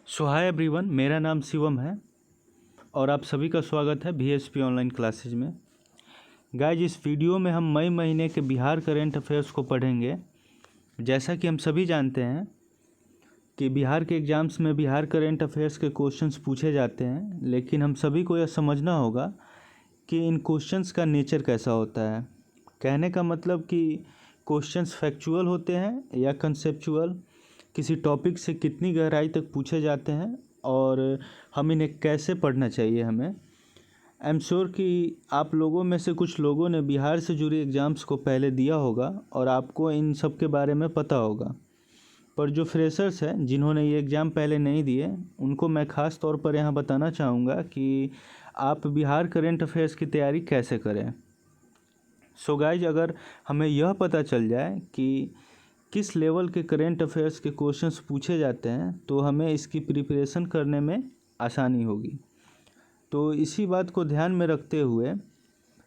सो hi everyone, मेरा नाम शिवम है और आप सभी का स्वागत है VSP ऑनलाइन क्लासेज में। गाइज, इस वीडियो में हम मई महीने के बिहार करेंट अफेयर्स को पढ़ेंगे। जैसा कि हम सभी जानते हैं कि बिहार के एग्ज़ाम्स में बिहार करेंट अफेयर्स के क्वेश्चंस पूछे जाते हैं, लेकिन हम सभी को यह समझना होगा कि इन क्वेश्चंस का नेचर कैसा होता है। कहने का मतलब कि क्वेश्चंस फैक्चुअल होते हैं या कंसेप्चुअल, किसी टॉपिक से कितनी गहराई तक पूछे जाते हैं और हम इन्हें कैसे पढ़ना चाहिए हमें। आई एम श्योर कि आप लोगों में से कुछ लोगों ने बिहार से जुड़ी एग्ज़ाम्स को पहले दिया होगा और आपको इन सब के बारे में पता होगा। पर जो फ्रेशर्स हैं जिन्होंने ये एग्ज़ाम पहले नहीं दिए, उनको मैं ख़ास तौर पर यहाँ बताना चाहूँगा कि आप बिहार करेंट अफेयर्स की तैयारी कैसे करें। सो गाइज, अगर हमें यह पता चल जाए कि किस लेवल के करेंट अफेयर्स के क्वेश्चंस पूछे जाते हैं तो हमें इसकी प्रिपरेशन करने में आसानी होगी। तो इसी बात को ध्यान में रखते हुए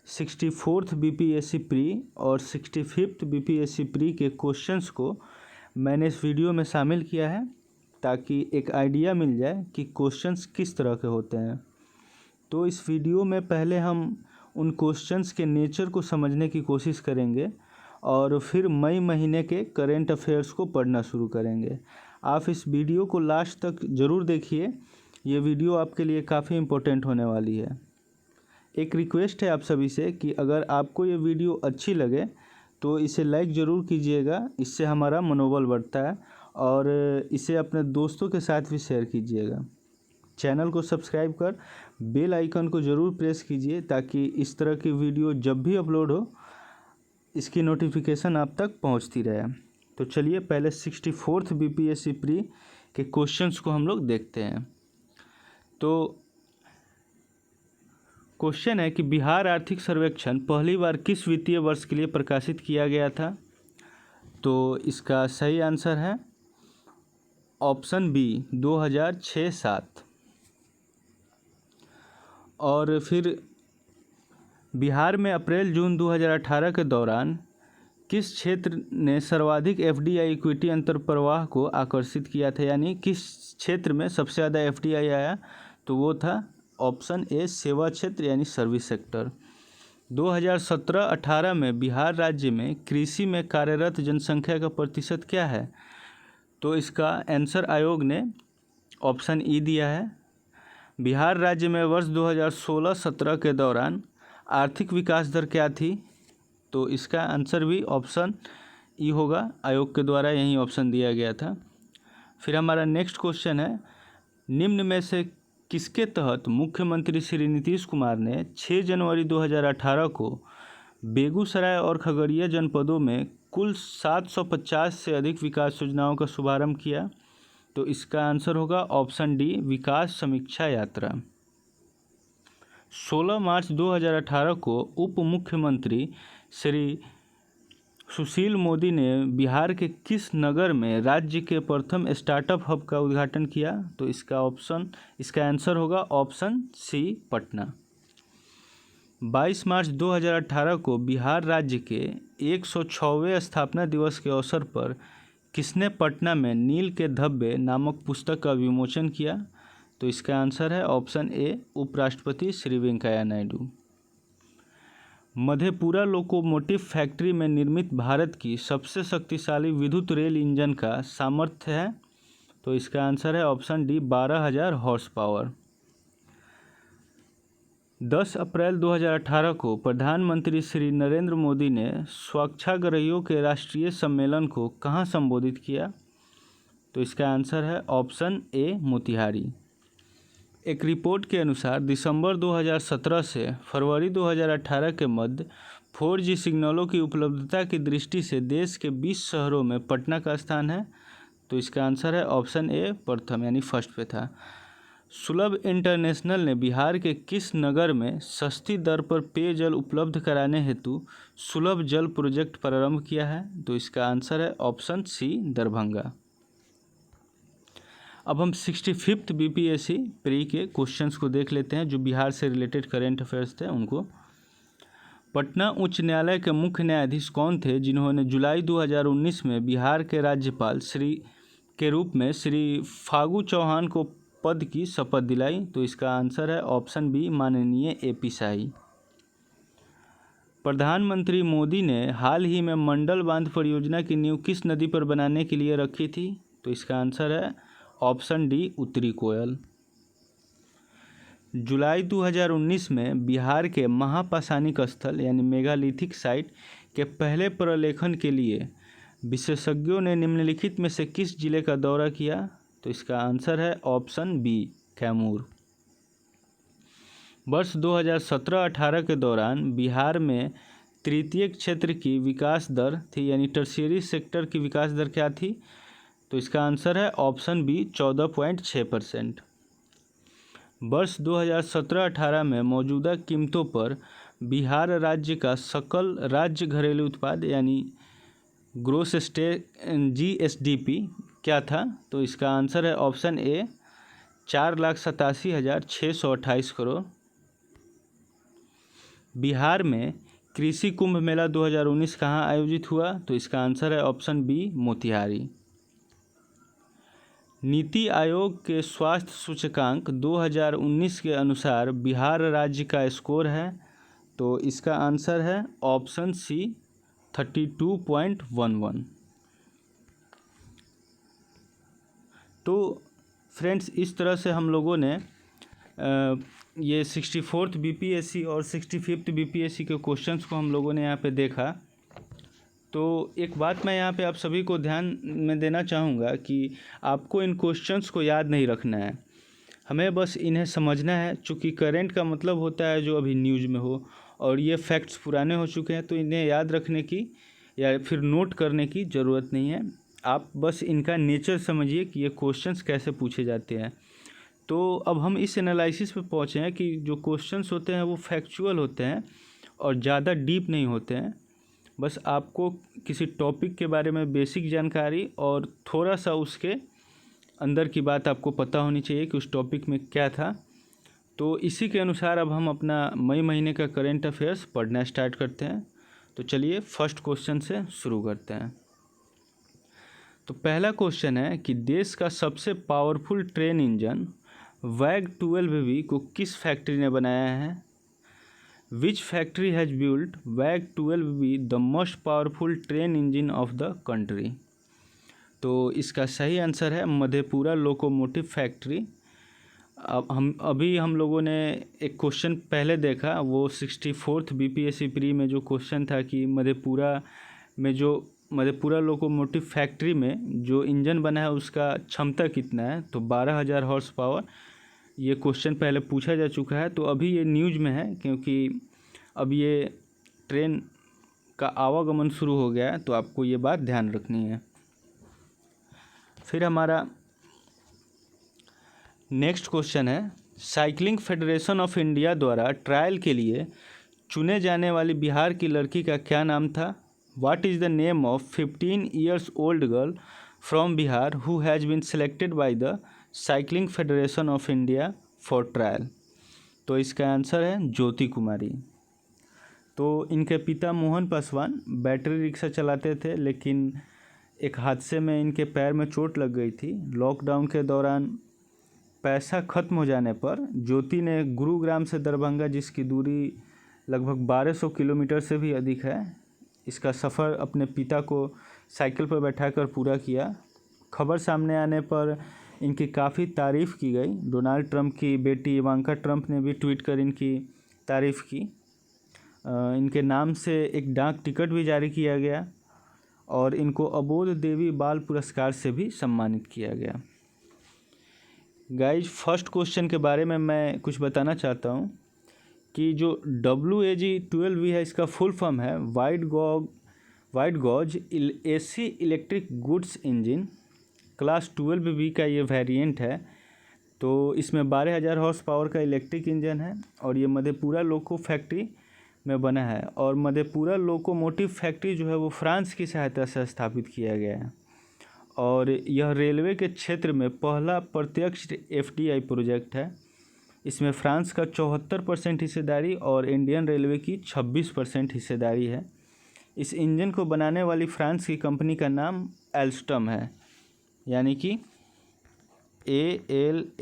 64th BPSC प्री और 65th BPSC प्री के क्वेश्चंस को मैंने इस वीडियो में शामिल किया है, ताकि एक आइडिया मिल जाए कि क्वेश्चंस किस तरह के होते हैं। तो इस वीडियो में पहले हम उन क्वेश्चंस के नेचर को समझने की कोशिश करेंगे और फिर मई महीने के करेंट अफेयर्स को पढ़ना शुरू करेंगे। आप इस वीडियो को लास्ट तक ज़रूर देखिए, ये वीडियो आपके लिए काफ़ी इम्पोर्टेंट होने वाली है। एक रिक्वेस्ट है आप सभी से कि अगर आपको ये वीडियो अच्छी लगे तो इसे लाइक ज़रूर कीजिएगा, इससे हमारा मनोबल बढ़ता है, और इसे अपने दोस्तों के साथ भी शेयर कीजिएगा। चैनल को सब्सक्राइब कर बेल आइकन को ज़रूर प्रेस कीजिए ताकि इस तरह की वीडियो जब भी अपलोड हो इसकी नोटिफिकेशन आप तक पहुंचती रहे। तो चलिए पहले 64th BPSC प्री के क्वेश्चंस को हम लोग देखते हैं। तो क्वेश्चन है कि बिहार आर्थिक सर्वेक्षण पहली बार किस वित्तीय वर्ष के लिए प्रकाशित किया गया था। तो इसका सही आंसर है ऑप्शन बी 2006-07। और फिर बिहार में अप्रैल जून 2018 के दौरान किस क्षेत्र ने सर्वाधिक FDI इक्विटी अंतर्प्रवाह को आकर्षित किया था, यानी किस क्षेत्र में सबसे ज़्यादा FDI आया, तो वो था ऑप्शन ए सेवा क्षेत्र यानी सर्विस सेक्टर। 2017-18 में बिहार राज्य में कृषि में कार्यरत जनसंख्या का प्रतिशत क्या है, तो इसका आंसर आयोग ने ऑप्शन ई दिया है। बिहार राज्य में वर्ष 2016-17 के दौरान आर्थिक विकास दर क्या थी, तो इसका आंसर भी ऑप्शन ई होगा, आयोग के द्वारा यही ऑप्शन दिया गया था। फिर हमारा नेक्स्ट क्वेश्चन है, निम्न में से किसके तहत मुख्यमंत्री श्री नीतीश कुमार ने 6 जनवरी 2018 को बेगूसराय और खगड़िया जनपदों में कुल 750 से अधिक विकास योजनाओं का शुभारंभ किया, तो इसका आंसर होगा ऑप्शन डी विकास समीक्षा यात्रा। 16 मार्च 2018 को उप मुख्यमंत्री श्री सुशील मोदी ने बिहार के किस नगर में राज्य के प्रथम स्टार्टअप हब का उद्घाटन किया, तो इसका आंसर होगा ऑप्शन सी पटना। 22 मार्च 2018 को बिहार राज्य के 106वें स्थापना दिवस के अवसर पर किसने पटना में नील के धब्बे नामक पुस्तक का विमोचन किया, तो इसका आंसर है ऑप्शन ए उपराष्ट्रपति श्री वेंकैया नायडू। मधेपुरा लोकोमोटिव फैक्ट्री में निर्मित भारत की सबसे शक्तिशाली विद्युत रेल इंजन का सामर्थ्य है, तो इसका आंसर है ऑप्शन डी 12,000 हॉर्स पावर। 10 अप्रैल 2018 को प्रधानमंत्री श्री नरेंद्र मोदी ने स्वच्छाग्रहियों के राष्ट्रीय सम्मेलन को कहाँ संबोधित किया, तो इसका आंसर है ऑप्शन ए मोतिहारी। एक रिपोर्ट के अनुसार दिसंबर 2017 से फरवरी 2018 के मध्य 4G सिग्नलों की उपलब्धता की दृष्टि से देश के 20 शहरों में पटना का स्थान है, तो इसका आंसर है ऑप्शन ए प्रथम यानी फर्स्ट पे था। सुलभ इंटरनेशनल ने बिहार के किस नगर में सस्ती दर पर पेयजल उपलब्ध कराने हेतु सुलभ जल प्रोजेक्ट प्रारंभ किया है, तो इसका आंसर है ऑप्शन सी दरभंगा। अब हम 65th BPSC प्री के क्वेश्चंस को देख लेते हैं जो बिहार से रिलेटेड करेंट अफेयर्स थे उनको। पटना उच्च न्यायालय के मुख्य न्यायाधीश कौन थे जिन्होंने जुलाई 2019 में बिहार के राज्यपाल श्री के रूप में श्री फागू चौहान को पद की शपथ दिलाई? तो इसका आंसर है ऑप्शन बी, माननीय AP शाही। प्रधानमंत्री मोदी ने हाल ही में मंडल बांध परियोजना की नींव किस नदी पर बनाने के लिए रखी थी? तो इसका आंसर है ऑप्शन डी, उत्तरी कोयल। जुलाई 2019 में बिहार के महापाषाणिक स्थल यानी मेगालिथिक साइट के पहले प्रलेखन के लिए विशेषज्ञों ने निम्नलिखित में से किस जिले का दौरा किया? तो इसका आंसर है ऑप्शन बी, कैमूर। वर्ष 2017-18 के दौरान बिहार में तृतीय क्षेत्र की विकास दर थी यानी टर्शियरी सेक्टर की विकास दर क्या थी? तो इसका आंसर है ऑप्शन बी, 14.6%। वर्ष 2017-18 में मौजूदा कीमतों पर बिहार राज्य का सकल राज्य घरेलू उत्पाद यानी ग्रोस GSDP क्या था? तो इसका आंसर है ऑप्शन ए, 4,87,628 करोड़। बिहार में कृषि कुंभ मेला 2019 कहाँ आयोजित हुआ? तो इसका आंसर है ऑप्शन बी, मोतिहारी। नीति आयोग के स्वास्थ्य सूचकांक 2019 के अनुसार बिहार राज्य का स्कोर है? तो इसका आंसर है ऑप्शन सी, 32.11। तो फ्रेंड्स, इस तरह से हम लोगों ने ये 64th BPSC और 65th BPSC के क्वेश्चंस को हम लोगों ने यहाँ पे देखा। तो एक बात मैं यहाँ पे आप सभी को ध्यान में देना चाहूँगा कि आपको इन क्वेश्चंस को याद नहीं रखना है, हमें बस इन्हें समझना है। चूँकि करेंट का मतलब होता है जो अभी न्यूज़ में हो, और ये फैक्ट्स पुराने हो चुके हैं, तो इन्हें याद रखने की या फिर नोट करने की ज़रूरत नहीं है। आप बस इनका नेचर समझिए कि ये क्वेश्चंस कैसे पूछे जाते हैं। तो अब हम इस एनालिसिस पे पहुँचे हैं कि जो क्वेश्चंस होते हैं वो फैक्चुअल होते हैं और ज़्यादा डीप नहीं होते हैं। बस आपको किसी टॉपिक के बारे में बेसिक जानकारी और थोड़ा सा उसके अंदर की बात आपको पता होनी चाहिए कि उस टॉपिक में क्या था। तो इसी के अनुसार अब हम अपना मई महीने का करेंट अफेयर्स पढ़ना स्टार्ट करते हैं। तो चलिए फर्स्ट क्वेश्चन से शुरू करते हैं। तो पहला क्वेश्चन है कि देश का सबसे पावरफुल ट्रेन इंजन वैग 12V को किस फैक्ट्री ने बनाया है? विच फैक्ट्री हैज़ बिल्ट वैग 12V the most powerful train engine of the country? तो इसका सही आंसर है मधेपुरा लोकोमोटिव फैक्ट्री। अब हम लोगों ने एक क्वेश्चन पहले देखा, वो 64th BPSC प्री में जो क्वेश्चन था कि मधेपुरा लोकोमोटिव फैक्ट्री में जो इंजन बना है उसका क्षमता कितना है? तो 12,000 हॉर्स पावर। ये क्वेश्चन पहले पूछा जा चुका है, तो अभी ये न्यूज़ में है क्योंकि अब ये ट्रेन का आवागमन शुरू हो गया है, तो आपको ये बात ध्यान रखनी है। फिर हमारा नेक्स्ट क्वेश्चन है, साइकिलिंग फेडरेशन ऑफ इंडिया द्वारा ट्रायल के लिए चुने जाने वाली बिहार की लड़की का क्या नाम था? What is the name of 15 years old girl from Bihar who has been selected by the cycling federation of India for trial? तो इसका आंसर है ज्योति कुमारी। तो इनके पिता मोहन पासवान बैटरी रिक्शा चलाते थे, लेकिन एक हादसे में इनके पैर में चोट लग गई थी। लॉकडाउन के दौरान पैसा ख़त्म हो जाने पर ज्योति ने गुरुग्राम से दरभंगा, जिसकी दूरी लगभग 1200 किलोमीटर से भी अधिक है, इसका सफ़र अपने पिता को साइकिल पर बैठाकर पूरा किया। खबर सामने आने पर इनकी काफ़ी तारीफ़ की गई। डोनाल्ड ट्रंप की बेटी इवांका ट्रंप ने भी ट्वीट कर इनकी तारीफ़ की। इनके नाम से एक डाक टिकट भी जारी किया गया और इनको अबोध देवी बाल पुरस्कार से भी सम्मानित किया गया। गाइज, फर्स्ट क्वेश्चन के बारे में मैं कुछ बताना चाहता हूँ कि जो WAG-12V है, इसका फुल फॉर्म है wide gauge AC electric goods engine. Class 12V का ये वेरिएंट है। तो इसमें 12,000 हॉर्स पावर का इलेक्ट्रिक इंजन है और ये मधेपुरा लोको फैक्ट्री में बना है। और मधेपुरा लोकोमोटिव फैक्ट्री जो है वो फ्रांस की सहायता से स्थापित किया गया है और यह रेलवे के क्षेत्र में पहला प्रत्यक्ष FDI प्रोजेक्ट है। इसमें फ्रांस का 74% हिस्सेदारी और इंडियन रेलवे की 26% हिस्सेदारी है। इस इंजन को बनाने वाली फ्रांस की कंपनी का नाम एल्स्टम है। यानी कि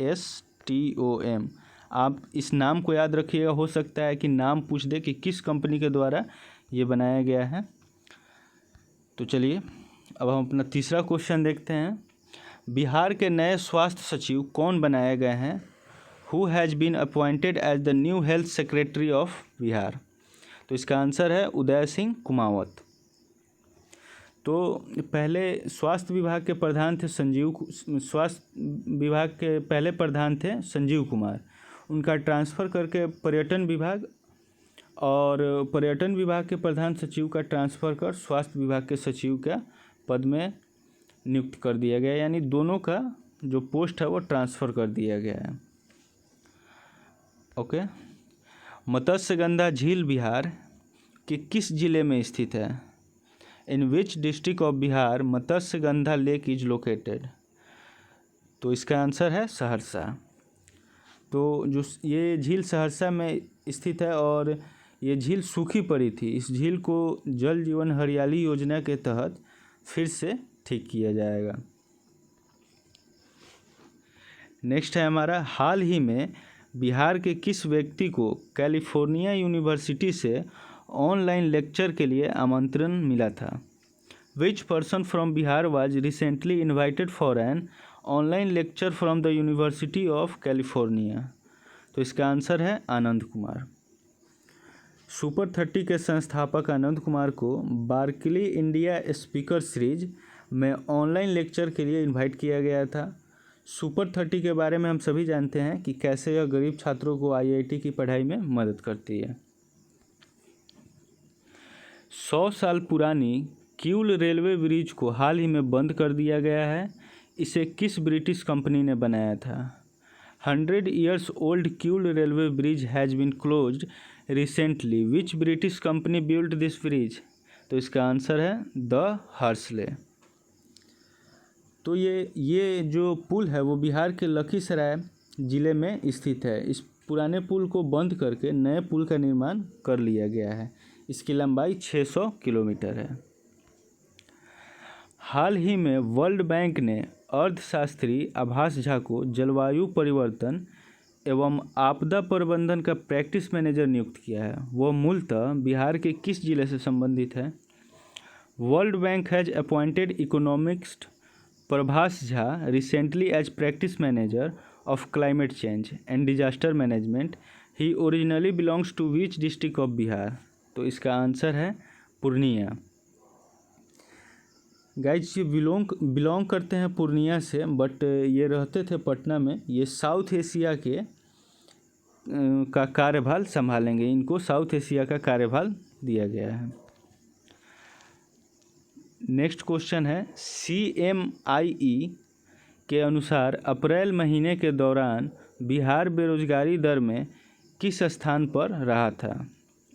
ALSTOM। आप इस नाम को याद रखिएगा, हो सकता है कि नाम पूछ दे कि किस कंपनी के द्वारा ये बनाया गया है। तो चलिए अब हम अपना तीसरा क्वेश्चन देखते हैं। बिहार के नए स्वास्थ्य सचिव कौन बनाए गए हैं? Who has been appointed as the new health secretary of Bihar? तो इसका आंसर है उदय सिंह कुमावत। तो पहले स्वास्थ्य विभाग के प्रधान थे स्वास्थ्य विभाग के पहले प्रधान थे संजीव कुमार। उनका ट्रांसफ़र करके पर्यटन विभाग, और पर्यटन विभाग के प्रधान सचिव का ट्रांसफ़र कर स्वास्थ्य विभाग के सचिव का पद में नियुक्त कर दिया गया, यानी दोनों का जो पोस्ट है वो ट्रांसफ़र कर दिया गया है। ओके। मत्स्यगंधा झील बिहार के किस जिले में स्थित है? In which district of Bihar Matsyagandha lake is located? तो इसका आंसर है सहरसा। तो जो ये झील सहरसा में स्थित है और ये झील सूखी पड़ी थी। इस झील को जल जीवन हरियाली योजना के तहत फिर से ठीक किया जाएगा। नेक्स्ट है हमारा, हाल ही में बिहार के किस व्यक्ति को कैलिफोर्निया यूनिवर्सिटी से ऑनलाइन लेक्चर के लिए आमंत्रण मिला था? Which person from Bihar was recently invited for an online lecture from the university of California? तो इसका आंसर है आनंद कुमार। सुपर 30 के संस्थापक आनंद कुमार को बार्कली इंडिया स्पीकर सीरीज में ऑनलाइन लेक्चर के लिए इन्वाइट किया गया था। सुपर 30 के बारे में हम सभी जानते हैं कि कैसे यह गरीब छात्रों को IIT की पढ़ाई में मदद करती है। 100 साल पुरानी किउल रेलवे ब्रिज को हाल ही में बंद कर दिया गया है। इसे किस ब्रिटिश कंपनी ने बनाया था? 100 years old Kiul railway bridge has been closed recently. Which British company built this bridge? तो इसका आंसर है द हर्सले। तो ये जो पुल है वो बिहार के लखीसराय ज़िले में स्थित है। इस पुराने पुल को बंद करके नए पुल का निर्माण कर लिया गया है। इसकी लंबाई 600 किलोमीटर है। हाल ही में वर्ल्ड बैंक ने अर्थशास्त्री आभास झा को जलवायु परिवर्तन एवं आपदा प्रबंधन का प्रैक्टिस मैनेजर नियुक्त किया है। वह मूलतः बिहार के किस जिले से संबंधित है? World Bank has appointed economist Prabhas Jha recently as practice manager of climate change and disaster management. He originally belongs to which district of Bihar? तो इसका आंसर है पूर्णिया। गाइज ये बिलोंग करते हैं पूर्णिया से, बट ये रहते थे पटना में। ये साउथ एशिया के का कार्यभार संभालेंगे। इनको साउथ एशिया का कार्यभार दिया गया है। नेक्स्ट क्वेश्चन है, CMIE के अनुसार अप्रैल महीने के दौरान बिहार बेरोजगारी दर में किस स्थान पर रहा था?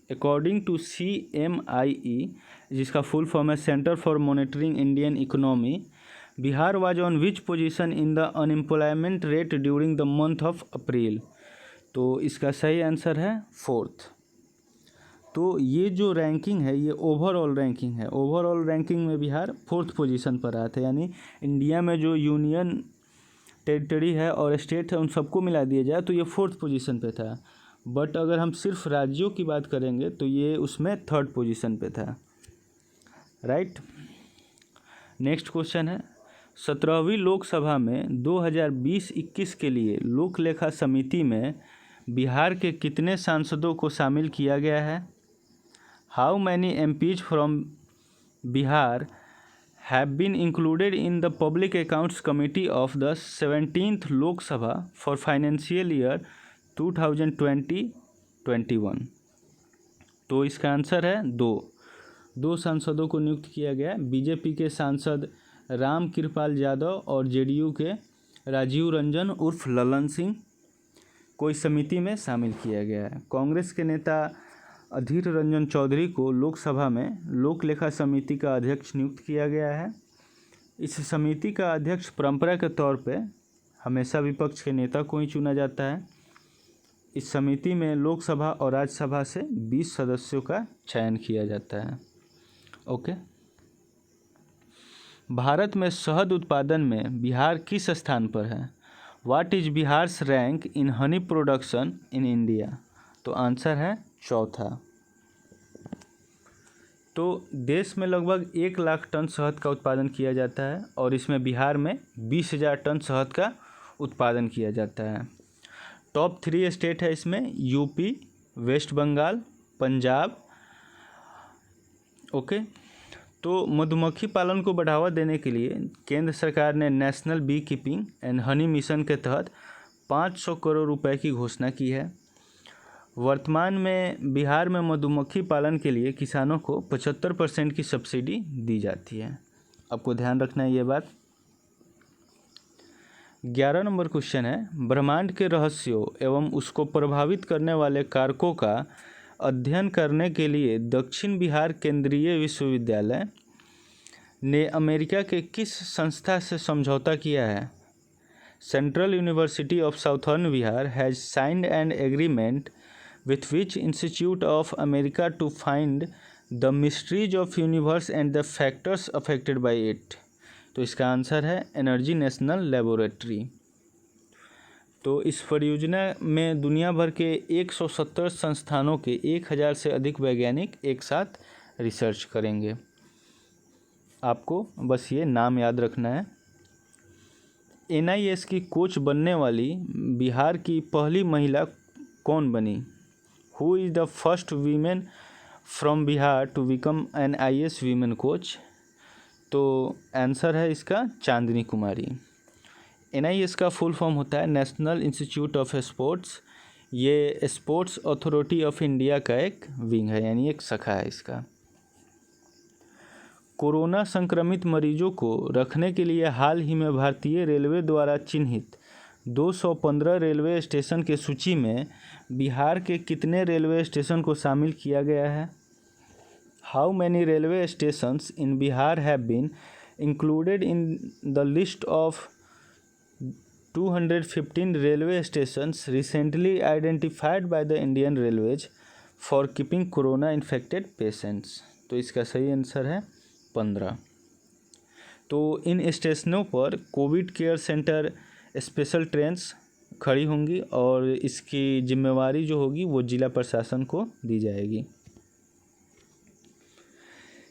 अकॉर्डिंग टू CMIE, जिसका फुल फॉर्म है centre for monitoring Indian economy, Bihar was on which position in the unemployment rate during the month of April? तो इसका सही आंसर है 4th। तो ये जो रैंकिंग है ये ओवरऑल रैंकिंग है। ओवरऑल रैंकिंग में बिहार 4th पोजीशन पर आया था। यानी इंडिया में जो यूनियन टेरिटरी है और स्टेट है उन सबको मिला दिया जाए तो ये 4th पोजीशन पे था। बट अगर हम सिर्फ राज्यों की बात करेंगे तो ये उसमें 3rd पोजीशन पे था। राइट। नेक्स्ट क्वेश्चन है, 17वीं लोकसभा में 2020-21 के लिए लोक लेखा समिति में बिहार के कितने सांसदों को शामिल किया गया है? How many MPs from Bihar have been included in the public accounts committee of the 17th Lok Sabha for financial year 2020-21? तो इसका आंसर है 2 सांसदों को नियुक्त किया गया। बीजेपी के सांसद राम कृपाल यादव और JDU के राजीव रंजन उर्फ ललन सिंह को इस समिति में शामिल किया गया है। कांग्रेस के नेता अधीर रंजन चौधरी को लोकसभा में लोक लेखा समिति का अध्यक्ष नियुक्त किया गया है। इस समिति का अध्यक्ष परंपरा के तौर पे हमेशा विपक्ष के नेता को ही चुना जाता है। इस समिति में लोकसभा और राज्यसभा से 20 सदस्यों का चयन किया जाता है। ओके। भारत में शहद उत्पादन में बिहार किस स्थान पर है? What is Bihar's rank in honey production in India? तो आंसर है चौथा। तो देश में लगभग 1 लाख टन शहद का उत्पादन किया जाता है और इसमें बिहार में 20,000 टन शहद का उत्पादन किया जाता है। टॉप 3 स्टेट है इसमें यूपी, वेस्ट बंगाल, पंजाब। ओके, तो मधुमक्खी पालन को बढ़ावा देने के लिए केंद्र सरकार ने national bee keeping and honey mission के तहत 500 करोड़ रुपए की घोषणा की है। वर्तमान में बिहार में मधुमक्खी पालन के लिए किसानों को 75% की सब्सिडी दी जाती है। आपको ध्यान रखना है ये बात। 11 नंबर क्वेश्चन है, ब्रह्मांड के रहस्यों एवं उसको प्रभावित करने वाले कारकों का अध्ययन करने के लिए दक्षिण बिहार केंद्रीय विश्वविद्यालय ने अमेरिका के किस संस्था से समझौता किया है? Central university of southern Bihar has signed an agreement with which Institute of America to find the mysteries of universe and the factors affected by it? तो इसका आंसर है एनर्जी नेशनल लेबोरेटरी। तो इस परियोजना में दुनिया भर के 170 संस्थानों के 1000 से अधिक वैज्ञानिक एक साथ रिसर्च करेंगे। आपको बस ये नाम याद रखना है। NIS की कोच बनने वाली बिहार की पहली महिला कौन बनी? Who is the first woman from Bihar to become an IAS women coach? तो आंसर है इसका चांदनी कुमारी। NIS का फुल फॉर्म होता है नेशनल इंस्टीट्यूट ऑफ स्पोर्ट्स। ये स्पोर्ट्स अथॉरिटी ऑफ इंडिया का एक विंग है, यानी एक शाखा है इसका। कोरोना संक्रमित मरीजों को रखने के लिए हाल ही में भारतीय रेलवे द्वारा चिन्हित 215 रेलवे स्टेशन के सूची में बिहार के कितने रेलवे स्टेशन को शामिल किया गया है? How many railway stations in Bihar have been included in the list of 215 railway stations recently identified by the Indian railways for keeping corona infected patients? तो इसका सही आंसर है 15। तो इन स्टेशनों पर Covid care centre special trains खड़ी होंगी और इसकी जिम्मेवारी जो होगी वो जिला प्रशासन को दी जाएगी।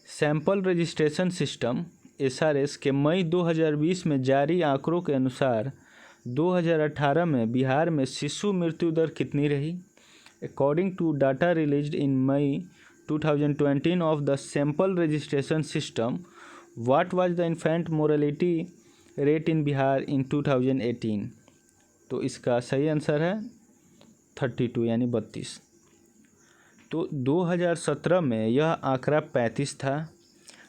सैंपल रजिस्ट्रेशन सिस्टम SRS के मई 2020 में जारी आंकड़ों के अनुसार 2018 में बिहार में शिशु मृत्यु दर कितनी रही? According to data released in May 2020 of the sample registration system, what was the infant mortality rate in Bihar in 2018? तो इसका सही आंसर है 32 यानी 32। तो 2017 में यह आंकड़ा 35 था।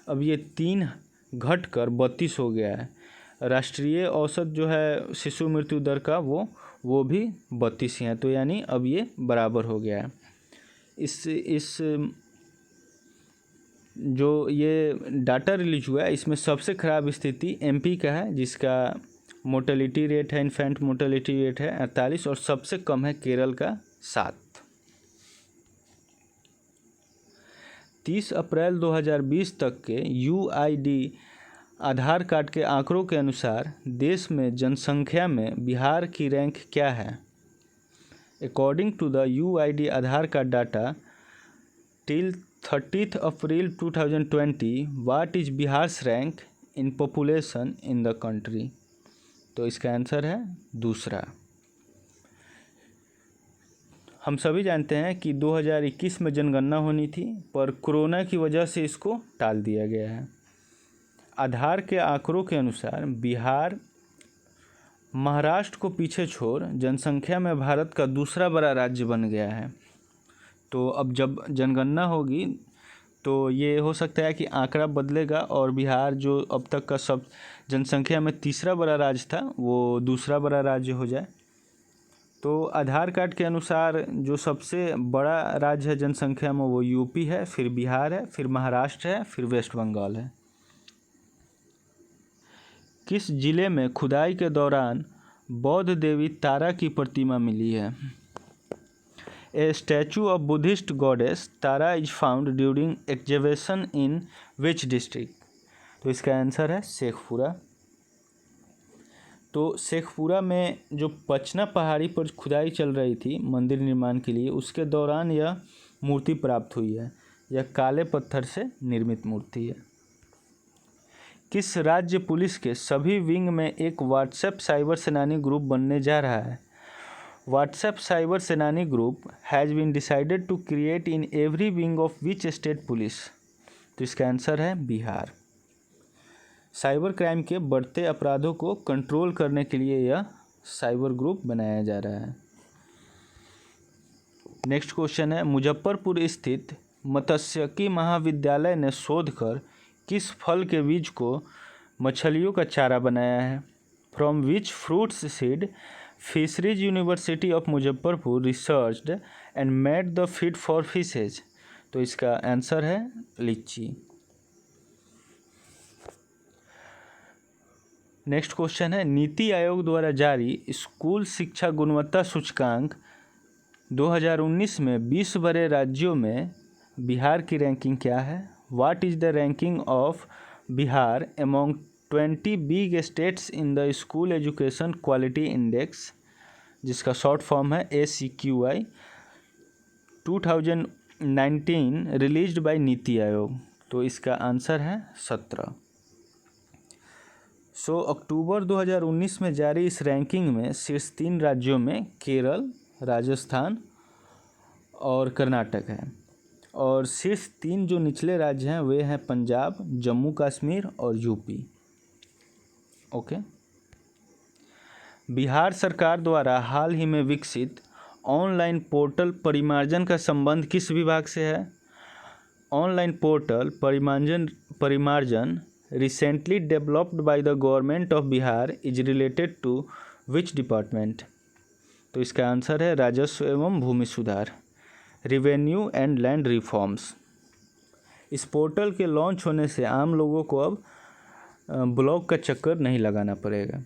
अब ये 3 घटकर 32 हो गया है। राष्ट्रीय औसत जो है शिशु मृत्यु दर का वो भी 32 ही है, तो यानी अब ये बराबर हो गया है। इस जो ये डाटा रिलीज हुआ है इसमें सबसे ख़राब स्थिति MP का है, जिसका मोर्टेलिटी रेट है, इन्फेंट मोर्टेलिटी रेट है 48 और सबसे कम है केरल का 7। 30 अप्रैल 2020 तक के UID आधार कार्ड के आंकड़ों के अनुसार देश में जनसंख्या में बिहार की रैंक क्या है? According to the UID Aadhaar card data till 30 April 2020, what is Bihar's rank in population in the country? तो इसका आंसर है दूसरा। हम सभी जानते हैं कि 2021 में जनगणना होनी थी, पर कोरोना की वजह से इसको टाल दिया गया है। आधार के आंकड़ों के अनुसार बिहार महाराष्ट्र को पीछे छोड़ जनसंख्या में भारत का दूसरा बड़ा राज्य बन गया है। तो अब जब जनगणना होगी तो ये हो सकता है कि आंकड़ा बदलेगा और बिहार जो अब तक का सब जनसंख्या में तीसरा बड़ा राज्य था वो दूसरा बड़ा राज्य हो जाए। तो आधार कार्ड के अनुसार जो सबसे बड़ा राज्य है जनसंख्या में वो यूपी है, फिर बिहार है, फिर महाराष्ट्र है, फिर वेस्ट बंगाल है। किस जिले में खुदाई के दौरान बौद्ध देवी तारा की प्रतिमा मिली है? A statue of Buddhist goddess Tara is found during excavation in which district? तो तो इसका आंसर है शेखपुरा। तो शेखपुरा में जो पचना पहाड़ी पर खुदाई चल रही थी मंदिर निर्माण के लिए, उसके दौरान यह मूर्ति प्राप्त हुई है। यह काले पत्थर से निर्मित मूर्ति है। किस राज्य पुलिस के सभी विंग में एक व्हाट्सएप साइबर सेनानी ग्रुप बनने जा रहा है? व्हाट्सएप साइबर सेनानी group has been decided to create in every wing of which state police? तो इसका आंसर है बिहार। साइबर क्राइम के बढ़ते अपराधों को कंट्रोल करने के लिए यह साइबर ग्रुप बनाया जा रहा है। नेक्स्ट क्वेश्चन है, मुजफ्फरपुर स्थित मत्स्यिकी महाविद्यालय ने शोध कर किस फल के बीज को मछलियों का चारा बनाया है? From which fruits seed fisheries university of Muzaffarpur researched and made the feed for fishes? तो इसका आंसर है लीची। नेक्स्ट क्वेश्चन है, नीति आयोग द्वारा जारी स्कूल शिक्षा गुणवत्ता सूचकांक 2019 में 20 बड़े राज्यों में बिहार की रैंकिंग क्या है? What is the ranking of Bihar among 20 big states in the school education quality index, जिसका शॉर्ट फॉर्म है ACQI 2019 released by NITI Aayog? तो इसका आंसर है 17। अक्टूबर 2019 में जारी इस रैंकिंग में शीर्ष 3 राज्यों में केरल, राजस्थान और कर्नाटक है, और शीर्ष 3 जो निचले राज्य हैं वे हैं पंजाब, जम्मू कश्मीर और यूपी। ओके। बिहार सरकार द्वारा हाल ही में विकसित ऑनलाइन पोर्टल परिमार्जन का संबंध किस विभाग से है? ऑनलाइन पोर्टल परिमार्जन recently developed by the government of Bihar is related to which department? तो इसका आंसर है राजस्व एवं भूमि सुधार, रेवेन्यू एंड लैंड रिफॉर्म्स। इस पोर्टल के लॉन्च होने से आम लोगों को अब ब्लॉक का चक्कर नहीं लगाना पड़ेगा।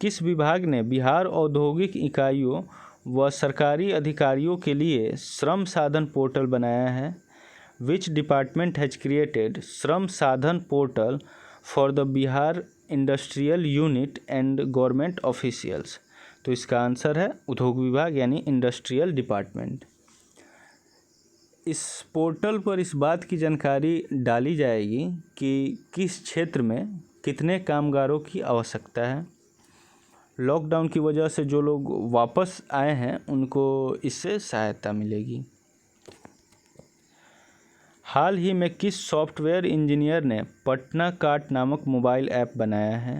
किस विभाग ने बिहार औद्योगिक इकाइयों व सरकारी अधिकारियों के लिए श्रम साधन पोर्टल बनाया है? Which department has created श्रम साधन portal for the Bihar industrial unit and government officials? तो इसका आंसर है उद्योग विभाग यानी इंडस्ट्रियल डिपार्टमेंट। इस पोर्टल पर इस बात की जानकारी डाली जाएगी कि किस क्षेत्र में कितने कामगारों की आवश्यकता है। लॉकडाउन की वजह से जो लोग वापस आए हैं उनको इससे सहायता मिलेगी। हाल ही में किस सॉफ्टवेयर इंजीनियर ने पटना कार्ट नामक मोबाइल ऐप बनाया है?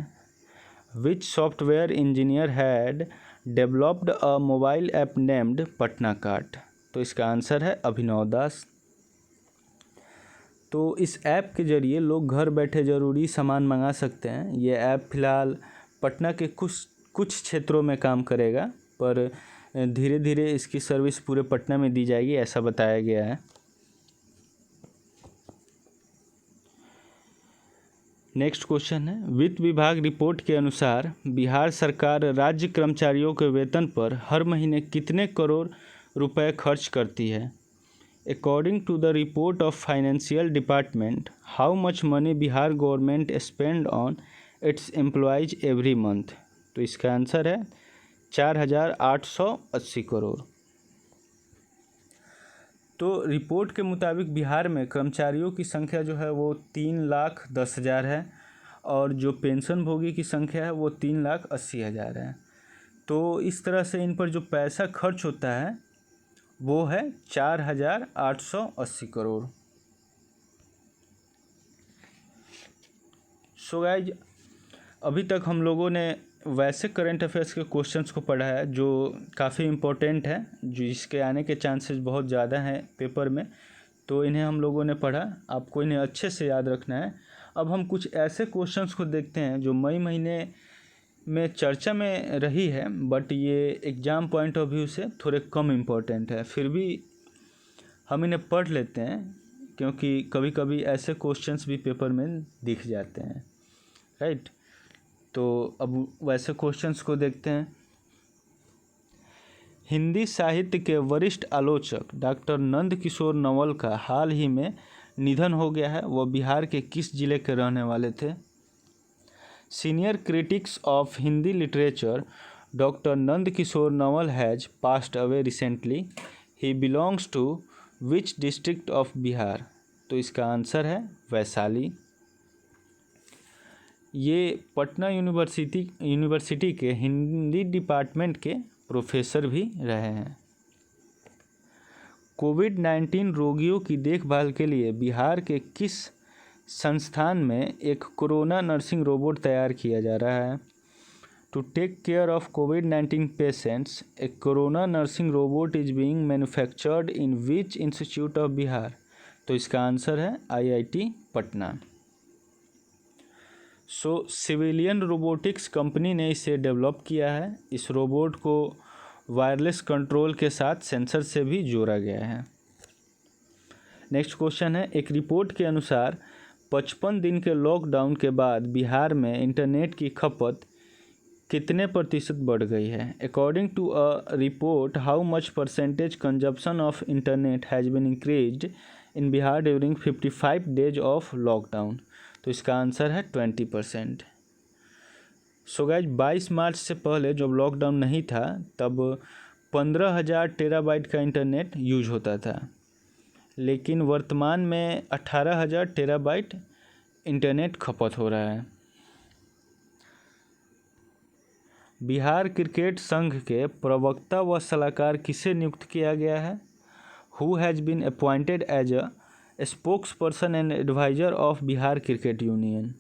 विच software engineer had developed a mobile app named Patna cart? तो इसका आंसर है अभिनव दास। तो इस ऐप के ज़रिए लोग घर बैठे ज़रूरी सामान मंगा सकते हैं। ये ऐप फ़िलहाल पटना के कुछ क्षेत्रों में काम करेगा, पर धीरे धीरे इसकी सर्विस पूरे पटना में दी जाएगी, ऐसा बताया गया है। नेक्स्ट क्वेश्चन है, वित्त विभाग रिपोर्ट के अनुसार बिहार सरकार राज्य कर्मचारियों के वेतन पर हर महीने कितने करोड़ रुपए खर्च करती है? According to the report of financial department, how much money Bihar government spend on its employees every month? तो इसका आंसर है 4,880 करोड़। तो रिपोर्ट के मुताबिक बिहार में कर्मचारियों की संख्या जो है वो 3,10,000 है, और जो पेंशन भोगी की संख्या है वो 3,80,000 है। तो इस तरह से इन पर जो पैसा खर्च होता है वो है 4,880 करोड़। सो गाइज, अभी तक हम लोगों ने वैसे करंट अफेयर्स के क्वेश्चंस को पढ़ा है जो काफ़ी इम्पोर्टेंट है, जिसके आने के चांसेस बहुत ज़्यादा हैं पेपर में, तो इन्हें हम लोगों ने पढ़ा। आपको इन्हें अच्छे से याद रखना है। अब हम कुछ ऐसे क्वेश्चंस को देखते हैं जो मई महीने में चर्चा में रही है, बट ये एग्ज़ाम पॉइंट ऑफ व्यू से थोड़े कम इम्पोर्टेंट है। फिर भी हम इन्हें पढ़ लेते हैं क्योंकि कभी कभी ऐसे क्वेश्चंस भी पेपर में दिख जाते हैं, राइट। तो अब वैसे क्वेश्चंस को देखते हैं। हिंदी साहित्य के वरिष्ठ आलोचक डॉक्टर नंद किशोर नवल का हाल ही में निधन हो गया है वह बिहार के किस जिले के रहने वाले थे? Senior critics of Hindi literature doctor Nand Kishore Naval has passed away recently. He belongs to which district of Bihar? तो इसका आंसर है वैशाली। ये पटना यूनिवर्सिटी के हिंदी डिपार्टमेंट के प्रोफेसर भी रहे हैं। कोविड-19 रोगियों की देखभाल के लिए बिहार के किस संस्थान में एक कोरोना नर्सिंग रोबोट तैयार किया जा रहा है? टू टेक केयर ऑफ कोविड-19 patients, a corona nursing robot is being manufactured in which institute of Bihar? तो इसका आंसर है IIT Patna. Civilian robotics company ने इसे डेवलप किया है। इस रोबोट को वायरलेस कंट्रोल के साथ सेंसर से भी जोड़ा गया है। नेक्स्ट क्वेश्चन है, एक रिपोर्ट के अनुसार 55 दिन के लॉकडाउन के बाद बिहार में इंटरनेट की खपत कितने प्रतिशत बढ़ गई है? According to a report, how much percentage consumption of internet has been increased in Bihar during 55 days of lockdown? तो इसका आंसर है 20%। सो गाइज 22 मार्च से पहले जब लॉकडाउन नहीं था तब 15,000 टेराबाइट का इंटरनेट यूज होता था, लेकिन वर्तमान में 18,000 टेराबाइट इंटरनेट खपत हो रहा है। बिहार क्रिकेट संघ के प्रवक्ता व सलाहकार किसे नियुक्त किया गया है? Who has been appointed as a spokesperson and advisor of Bihar cricket union?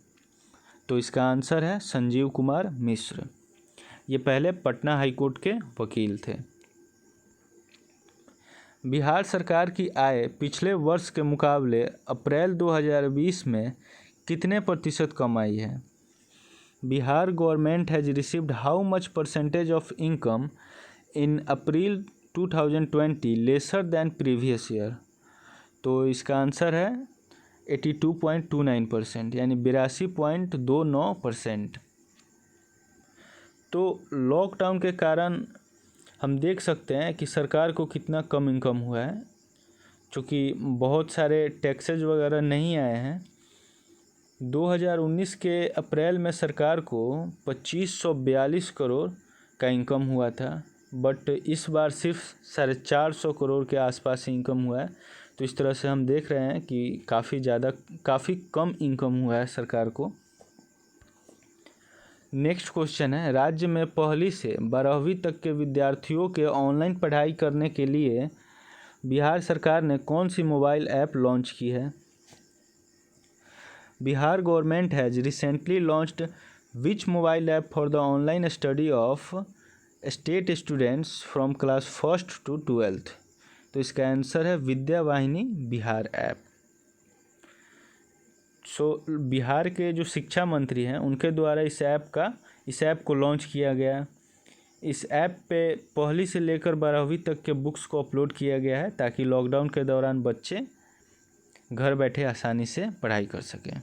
तो इसका आंसर है संजीव कुमार मिश्र। ये पहले पटना हाईकोर्ट के वकील थे। बिहार सरकार की आय पिछले वर्ष के मुकाबले अप्रैल 2020 में कितने प्रतिशत कम आई है? Bihar government has received how much percentage of income in April 2020 lesser than previous year? तो इसका आंसर है 82.29%, यानी 82.29%। तो लॉकडाउन के कारण हम देख सकते हैं कि सरकार को कितना कम इनकम हुआ है, क्योंकि बहुत सारे टैक्सेज वगैरह नहीं आए हैं। 2019 के अप्रैल में सरकार को 2542 करोड़ का इनकम हुआ था, बट इस बार सिर्फ 450 करोड़ के आसपास इनकम हुआ है। तो इस तरह से हम देख रहे हैं कि काफ़ी कम इनकम हुआ है सरकार को। नेक्स्ट क्वेश्चन है, राज्य में पहली से 12वीं तक के विद्यार्थियों के ऑनलाइन पढ़ाई करने के लिए बिहार सरकार ने कौन सी मोबाइल ऐप लॉन्च की है? Bihar government has recently launched which mobile app for the online study of state students from class 1st to 12th? तो इसका आंसर है विद्या वाहिनी बिहार ऐप। बिहार के जो शिक्षा मंत्री हैं उनके द्वारा इस ऐप को लॉन्च किया गया। इस ऐप पे पहली से लेकर 12वीं तक के बुक्स को अपलोड किया गया है, ताकि लॉकडाउन के दौरान बच्चे घर बैठे आसानी से पढ़ाई कर सकें।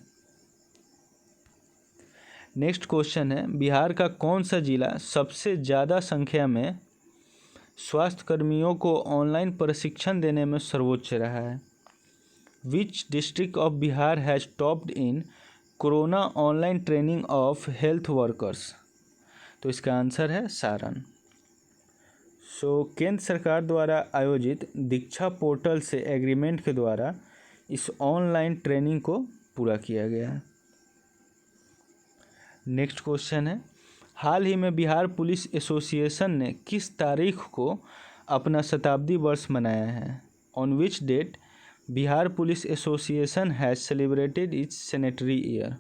नेक्स्ट क्वेश्चन है, बिहार का कौन सा जिला सबसे ज़्यादा संख्या में स्वास्थ्य कर्मियों को ऑनलाइन प्रशिक्षण देने में सर्वोच्च रहा है? विच district of Bihar has topped in corona online training of health workers? तो इसका आंसर है सारण। केंद्र सरकार द्वारा आयोजित दीक्षा पोर्टल से एग्रीमेंट के द्वारा इस ऑनलाइन ट्रेनिंग को पूरा किया गया है। नेक्स्ट क्वेश्चन है, हाल ही में बिहार पुलिस एसोसिएशन ने किस तारीख को अपना शताब्दी वर्ष मनाया है? On which date Bihar police association has celebrated its centenary year?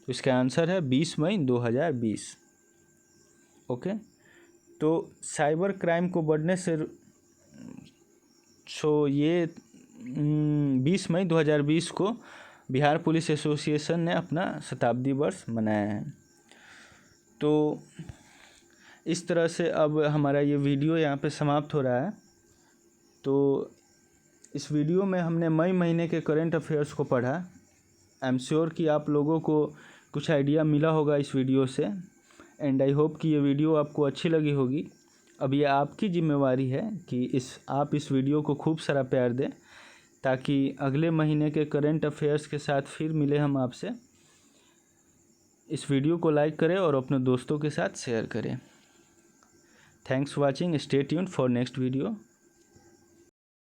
इसका आंसर है 20 मई 2020। ओके, तो साइबर क्राइम को बढ़ने से ये 20 मई 2020 को बिहार पुलिस एसोसिएशन ने अपना शताब्दी वर्ष मनाया है। तो इस तरह से अब हमारा ये वीडियो यहाँ पे समाप्त हो रहा है। तो इस वीडियो में हमने मई महीने के करंट अफेयर्स को पढ़ा। आई एम श्योर कि आप लोगों को कुछ आइडिया मिला होगा इस वीडियो से, एंड आई होप कि ये वीडियो आपको अच्छी लगी होगी। अब ये आपकी जिम्मेवारी है कि आप इस वीडियो को खूब सारा प्यार दें, ताकि अगले महीने के करंट अफेयर्स के साथ फिर मिले हम आपसे। इस वीडियो को लाइक करें और अपने दोस्तों के साथ शेयर करें। Thanks for watching, stay tuned for next video.